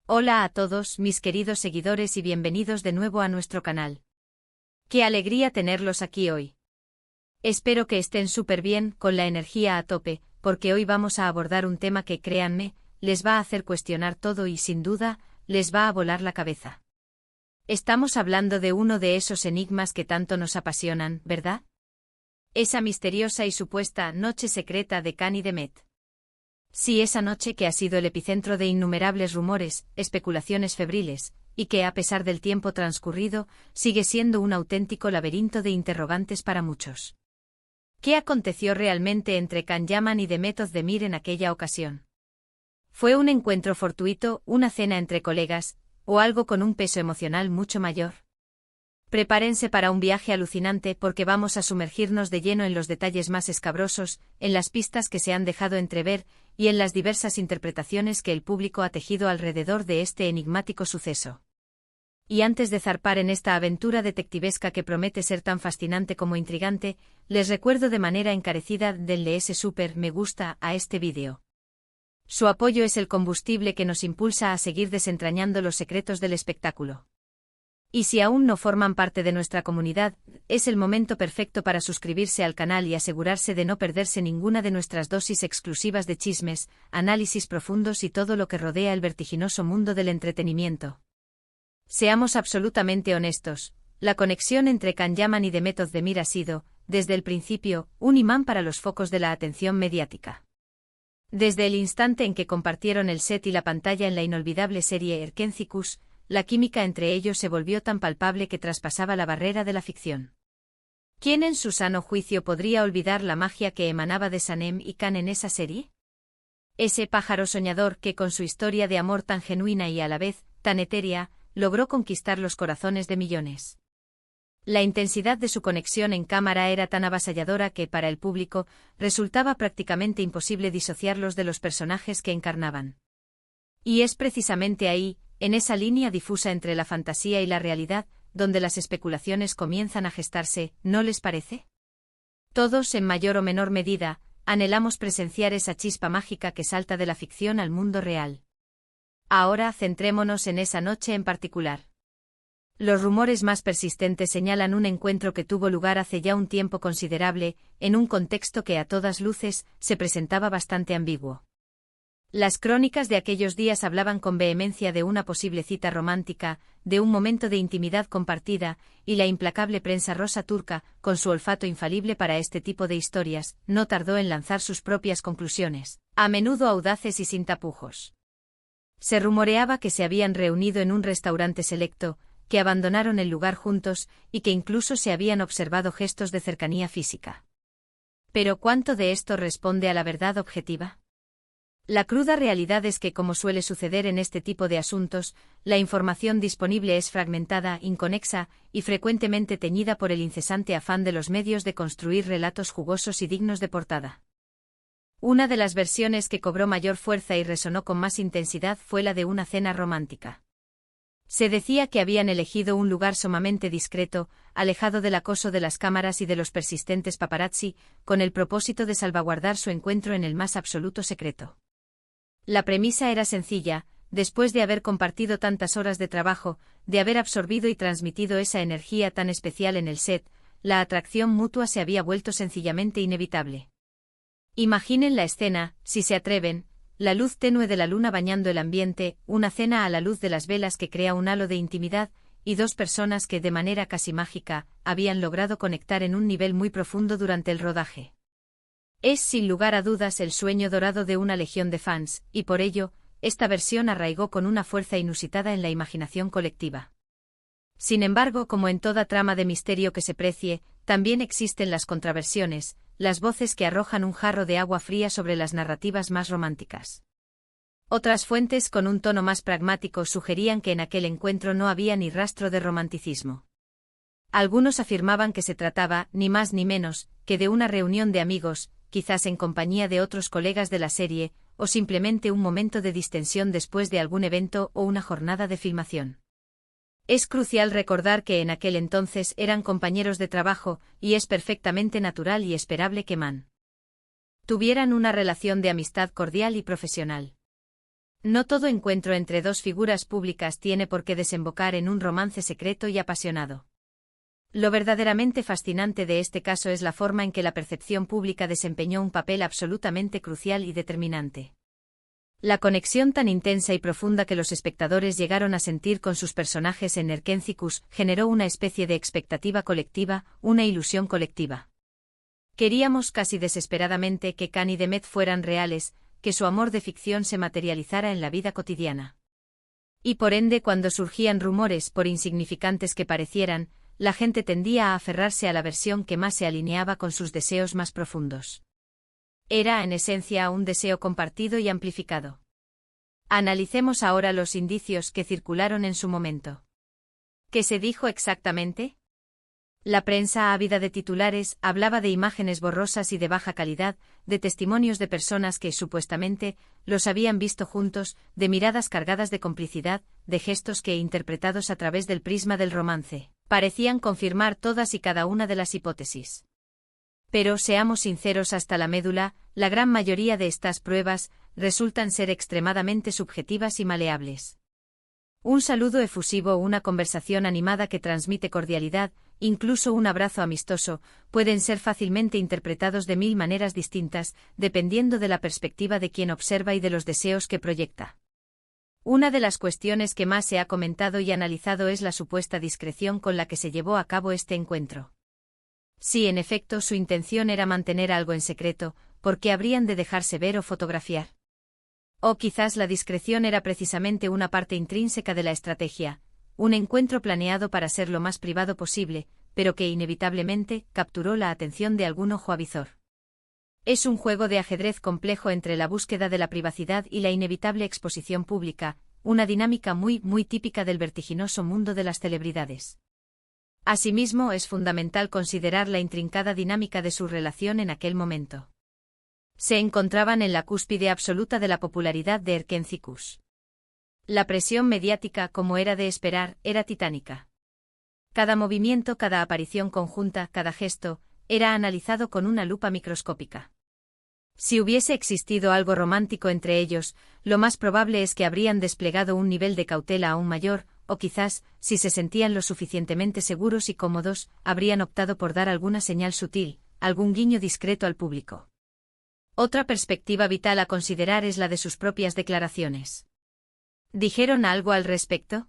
Hola a todos mis queridos seguidores y bienvenidos de nuevo a nuestro canal. Qué alegría tenerlos aquí hoy. Espero que estén súper bien, con la energía a tope, porque hoy vamos a abordar un tema que, créanme, les va a hacer cuestionar todo y sin duda, les va a volar la cabeza. Estamos hablando de uno de esos enigmas que tanto nos apasionan, ¿verdad? Esa misteriosa y supuesta noche secreta de Can y de Met. Sí, esa noche que ha sido el epicentro de innumerables rumores, especulaciones febriles, y que, a pesar del tiempo transcurrido, sigue siendo un auténtico laberinto de interrogantes para muchos. ¿Qué aconteció realmente entre Can Yaman y Demet Özdemir en aquella ocasión? ¿Fue un encuentro fortuito, una cena entre colegas, o algo con un peso emocional mucho mayor? Prepárense para un viaje alucinante porque vamos a sumergirnos de lleno en los detalles más escabrosos, en las pistas que se han dejado entrever, y en las diversas interpretaciones que el público ha tejido alrededor de este enigmático suceso. Y antes de zarpar en esta aventura detectivesca que promete ser tan fascinante como intrigante, les recuerdo de manera encarecida denle ese súper me gusta a este vídeo. Su apoyo es el combustible que nos impulsa a seguir desentrañando los secretos del espectáculo. Y si aún no forman parte de nuestra comunidad, es el momento perfecto para suscribirse al canal y asegurarse de no perderse ninguna de nuestras dosis exclusivas de chismes, análisis profundos y todo lo que rodea el vertiginoso mundo del entretenimiento. Seamos absolutamente honestos, la conexión entre Can Yaman y Demet Özdemir ha sido, desde el principio, un imán para los focos de la atención mediática. Desde el instante en que compartieron el set y la pantalla en la inolvidable serie Erkenci, la química entre ellos se volvió tan palpable que traspasaba la barrera de la ficción. ¿Quién en su sano juicio podría olvidar la magia que emanaba de Sanem y Can en esa serie? Ese pájaro soñador que con su historia de amor tan genuina y a la vez, tan etérea, logró conquistar los corazones de millones. La intensidad de su conexión en cámara era tan avasalladora que, para el público, resultaba prácticamente imposible disociarlos de los personajes que encarnaban. Y es precisamente ahí, en esa línea difusa entre la fantasía y la realidad, donde las especulaciones comienzan a gestarse, ¿no les parece? Todos, en mayor o menor medida, anhelamos presenciar esa chispa mágica que salta de la ficción al mundo real. Ahora centrémonos en esa noche en particular. Los rumores más persistentes señalan un encuentro que tuvo lugar hace ya un tiempo considerable, en un contexto que a todas luces se presentaba bastante ambiguo. Las crónicas de aquellos días hablaban con vehemencia de una posible cita romántica, de un momento de intimidad compartida, y la implacable prensa rosa turca, con su olfato infalible para este tipo de historias, no tardó en lanzar sus propias conclusiones, a menudo audaces y sin tapujos. Se rumoreaba que se habían reunido en un restaurante selecto, que abandonaron el lugar juntos, y que incluso se habían observado gestos de cercanía física. Pero ¿cuánto de esto responde a la verdad objetiva? La cruda realidad es que, como suele suceder en este tipo de asuntos, la información disponible es fragmentada, inconexa, y frecuentemente teñida por el incesante afán de los medios de construir relatos jugosos y dignos de portada. Una de las versiones que cobró mayor fuerza y resonó con más intensidad fue la de una cena romántica. Se decía que habían elegido un lugar sumamente discreto, alejado del acoso de las cámaras y de los persistentes paparazzi, con el propósito de salvaguardar su encuentro en el más absoluto secreto. La premisa era sencilla: después de haber compartido tantas horas de trabajo, de haber absorbido y transmitido esa energía tan especial en el set, la atracción mutua se había vuelto sencillamente inevitable. Imaginen la escena, si se atreven: la luz tenue de la luna bañando el ambiente, una cena a la luz de las velas que crea un halo de intimidad, y dos personas que, de manera casi mágica, habían logrado conectar en un nivel muy profundo durante el rodaje. Es sin lugar a dudas el sueño dorado de una legión de fans, y por ello, esta versión arraigó con una fuerza inusitada en la imaginación colectiva. Sin embargo, como en toda trama de misterio que se precie, también existen las contraversiones, las voces que arrojan un jarro de agua fría sobre las narrativas más románticas. Otras fuentes con un tono más pragmático sugerían que en aquel encuentro no había ni rastro de romanticismo. Algunos afirmaban que se trataba, ni más ni menos, que de una reunión de amigos, quizás en compañía de otros colegas de la serie, o simplemente un momento de distensión después de algún evento o una jornada de filmación. Es crucial recordar que en aquel entonces eran compañeros de trabajo, y es perfectamente natural y esperable que tuvieran una relación de amistad cordial y profesional. No todo encuentro entre dos figuras públicas tiene por qué desembocar en un romance secreto y apasionado. Lo verdaderamente fascinante de este caso es la forma en que la percepción pública desempeñó un papel absolutamente crucial y determinante. La conexión tan intensa y profunda que los espectadores llegaron a sentir con sus personajes en Erkenci-Kus generó una especie de expectativa colectiva, una ilusión colectiva. Queríamos casi desesperadamente que Can y Demet fueran reales, que su amor de ficción se materializara en la vida cotidiana. Y por ende, cuando surgían rumores, por insignificantes que parecieran, la gente tendía a aferrarse a la versión que más se alineaba con sus deseos más profundos. Era, en esencia, un deseo compartido y amplificado. Analicemos ahora los indicios que circularon en su momento. ¿Qué se dijo exactamente? La prensa, ávida de titulares, hablaba de imágenes borrosas y de baja calidad, de testimonios de personas que, supuestamente, los habían visto juntos, de miradas cargadas de complicidad, de gestos que, interpretados a través del prisma del romance, parecían confirmar todas y cada una de las hipótesis. Pero, seamos sinceros hasta la médula, la gran mayoría de estas pruebas resultan ser extremadamente subjetivas y maleables. Un saludo efusivo o una conversación animada que transmite cordialidad, incluso un abrazo amistoso, pueden ser fácilmente interpretados de mil maneras distintas, dependiendo de la perspectiva de quien observa y de los deseos que proyecta. Una de las cuestiones que más se ha comentado y analizado es la supuesta discreción con la que se llevó a cabo este encuentro. Si en efecto su intención era mantener algo en secreto, ¿por qué habrían de dejarse ver o fotografiar? O quizás la discreción era precisamente una parte intrínseca de la estrategia, un encuentro planeado para ser lo más privado posible, pero que inevitablemente capturó la atención de algún ojo avizor. Es un juego de ajedrez complejo entre la búsqueda de la privacidad y la inevitable exposición pública, una dinámica muy típica del vertiginoso mundo de las celebridades. Asimismo, es fundamental considerar la intrincada dinámica de su relación en aquel momento. Se encontraban en la cúspide absoluta de la popularidad de Erkenci-Kus. La presión mediática, como era de esperar, era titánica. Cada movimiento, cada aparición conjunta, cada gesto, era analizado con una lupa microscópica. Si hubiese existido algo romántico entre ellos, lo más probable es que habrían desplegado un nivel de cautela aún mayor, o quizás, si se sentían lo suficientemente seguros y cómodos, habrían optado por dar alguna señal sutil, algún guiño discreto al público. Otra perspectiva vital a considerar es la de sus propias declaraciones. ¿Dijeron algo al respecto?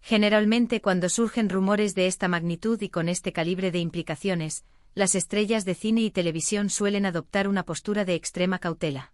Generalmente, cuando surgen rumores de esta magnitud y con este calibre de implicaciones, las estrellas de cine y televisión suelen adoptar una postura de extrema cautela.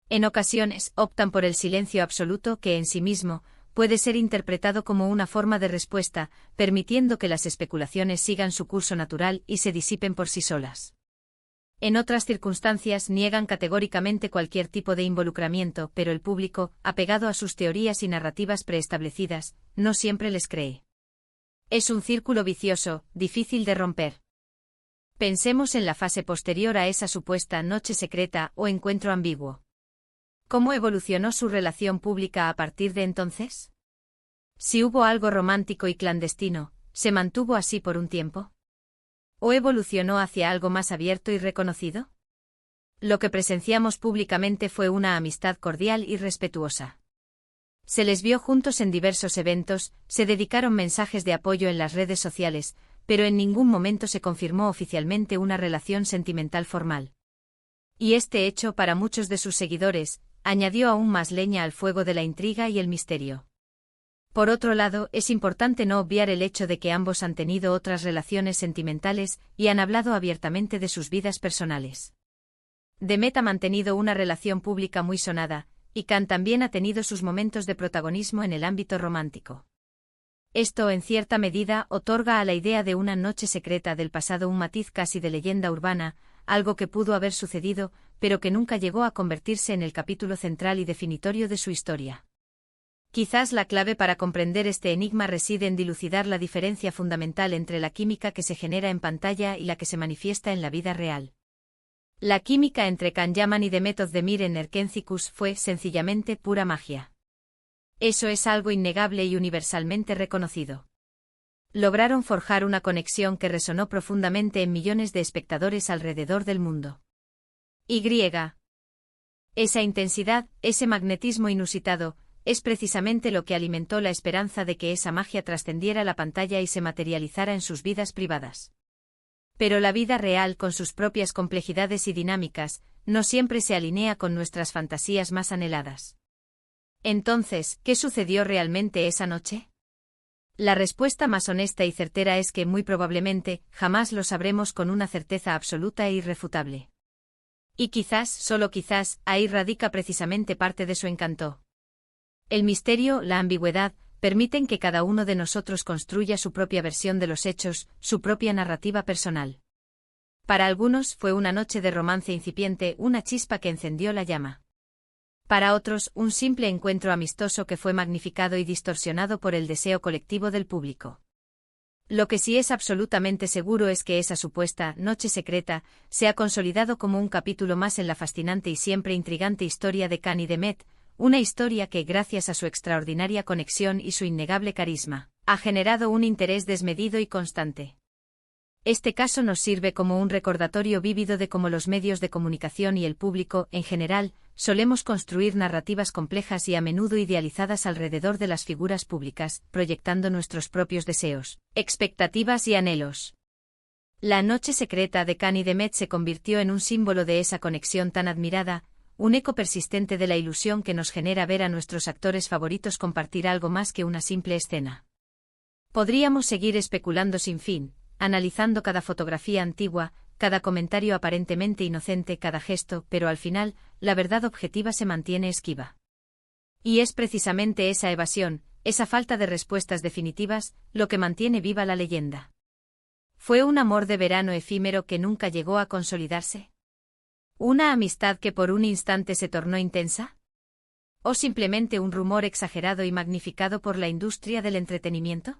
En ocasiones, optan por el silencio absoluto que en sí mismo puede ser interpretado como una forma de respuesta, permitiendo que las especulaciones sigan su curso natural y se disipen por sí solas. En otras circunstancias niegan categóricamente cualquier tipo de involucramiento, pero el público, apegado a sus teorías y narrativas preestablecidas, no siempre les cree. Es un círculo vicioso, difícil de romper. Pensemos en la fase posterior a esa supuesta noche secreta o encuentro ambiguo. ¿Cómo evolucionó su relación pública a partir de entonces? Si hubo algo romántico y clandestino, ¿se mantuvo así por un tiempo? ¿O evolucionó hacia algo más abierto y reconocido? Lo que presenciamos públicamente fue una amistad cordial y respetuosa. Se les vio juntos en diversos eventos, se dedicaron mensajes de apoyo en las redes sociales, pero en ningún momento se confirmó oficialmente una relación sentimental formal. Y este hecho, para muchos de sus seguidores, añadió aún más leña al fuego de la intriga y el misterio. Por otro lado, es importante no obviar el hecho de que ambos han tenido otras relaciones sentimentales y han hablado abiertamente de sus vidas personales. Demet ha mantenido una relación pública muy sonada, y Can también ha tenido sus momentos de protagonismo en el ámbito romántico. Esto, en cierta medida, otorga a la idea de una noche secreta del pasado un matiz casi de leyenda urbana, algo que pudo haber sucedido, pero que nunca llegó a convertirse en el capítulo central y definitorio de su historia. Quizás la clave para comprender este enigma reside en dilucidar la diferencia fundamental entre la química que se genera en pantalla y la que se manifiesta en la vida real. La química entre Can Yaman y Demet Özdemir en Erkenci-Kus fue, sencillamente, pura magia. Eso es algo innegable y universalmente reconocido. Lograron forjar una conexión que resonó profundamente en millones de espectadores alrededor del mundo. Esa intensidad, ese magnetismo inusitado, es precisamente lo que alimentó la esperanza de que esa magia trascendiera la pantalla y se materializara en sus vidas privadas. Pero la vida real, con sus propias complejidades y dinámicas, no siempre se alinea con nuestras fantasías más anheladas. Entonces, ¿qué sucedió realmente esa noche? La respuesta más honesta y certera es que, muy probablemente, jamás lo sabremos con una certeza absoluta e irrefutable. Y quizás, solo quizás, ahí radica precisamente parte de su encanto. El misterio, la ambigüedad, permiten que cada uno de nosotros construya su propia versión de los hechos, su propia narrativa personal. Para algunos fue una noche de romance incipiente, una chispa que encendió la llama. Para otros, un simple encuentro amistoso que fue magnificado y distorsionado por el deseo colectivo del público. Lo que sí es absolutamente seguro es que esa supuesta noche secreta se ha consolidado como un capítulo más en la fascinante y siempre intrigante historia de Cán y de Met, una historia que, gracias a su extraordinaria conexión y su innegable carisma, ha generado un interés desmedido y constante. Este caso nos sirve como un recordatorio vívido de cómo los medios de comunicación y el público, en general, solemos construir narrativas complejas y a menudo idealizadas alrededor de las figuras públicas, proyectando nuestros propios deseos, expectativas y anhelos. La noche secreta de Cán y de Met se convirtió en un símbolo de esa conexión tan admirada, un eco persistente de la ilusión que nos genera ver a nuestros actores favoritos compartir algo más que una simple escena. Podríamos seguir especulando sin fin, analizando cada fotografía antigua, cada comentario aparentemente inocente, cada gesto, pero al final, la verdad objetiva se mantiene esquiva. Y es precisamente esa evasión, esa falta de respuestas definitivas, lo que mantiene viva la leyenda. ¿Fue un amor de verano efímero que nunca llegó a consolidarse? ¿Una amistad que por un instante se tornó intensa? ¿O simplemente un rumor exagerado y magnificado por la industria del entretenimiento?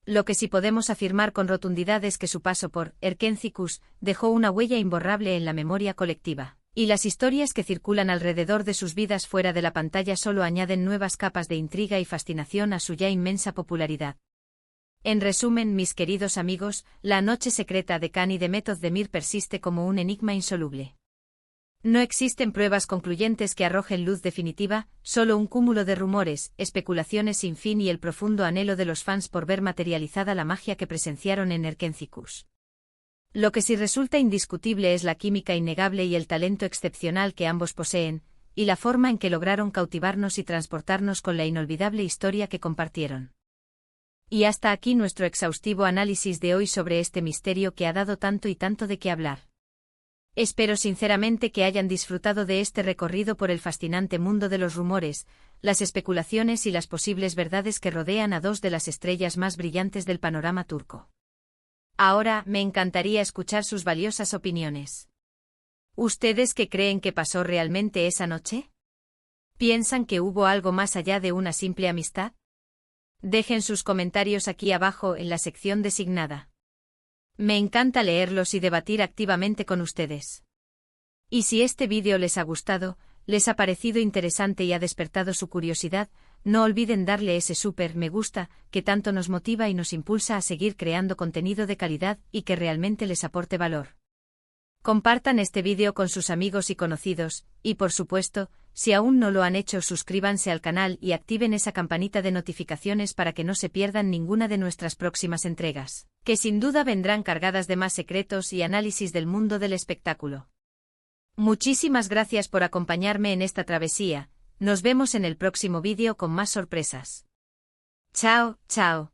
Lo que sí podemos afirmar con rotundidad es que su paso por Erkenciskus dejó una huella imborrable en la memoria colectiva, y las historias que circulan alrededor de sus vidas fuera de la pantalla solo añaden nuevas capas de intriga y fascinación a su ya inmensa popularidad. En resumen, mis queridos amigos, la noche secreta de Cán y de Met Özdemir persiste como un enigma insoluble. No existen pruebas concluyentes que arrojen luz definitiva, solo un cúmulo de rumores, especulaciones sin fin y el profundo anhelo de los fans por ver materializada la magia que presenciaron en Erkenciskus. Lo que sí resulta indiscutible es la química innegable y el talento excepcional que ambos poseen, y la forma en que lograron cautivarnos y transportarnos con la inolvidable historia que compartieron. Y hasta aquí nuestro exhaustivo análisis de hoy sobre este misterio que ha dado tanto y tanto de qué hablar. Espero sinceramente que hayan disfrutado de este recorrido por el fascinante mundo de los rumores, las especulaciones y las posibles verdades que rodean a dos de las estrellas más brillantes del panorama turco. Ahora, me encantaría escuchar sus valiosas opiniones. ¿Ustedes qué creen que pasó realmente esa noche? ¿Piensan que hubo algo más allá de una simple amistad? Dejen sus comentarios aquí abajo en la sección designada. Me encanta leerlos y debatir activamente con ustedes. Y si este vídeo les ha gustado, les ha parecido interesante y ha despertado su curiosidad, no olviden darle ese súper me gusta, que tanto nos motiva y nos impulsa a seguir creando contenido de calidad y que realmente les aporte valor. Compartan este vídeo con sus amigos y conocidos, y por supuesto, si aún no lo han hecho, suscríbanse al canal y activen esa campanita de notificaciones para que no se pierdan ninguna de nuestras próximas entregas, que sin duda vendrán cargadas de más secretos y análisis del mundo del espectáculo. Muchísimas gracias por acompañarme en esta travesía, nos vemos en el próximo vídeo con más sorpresas. Chao, chao.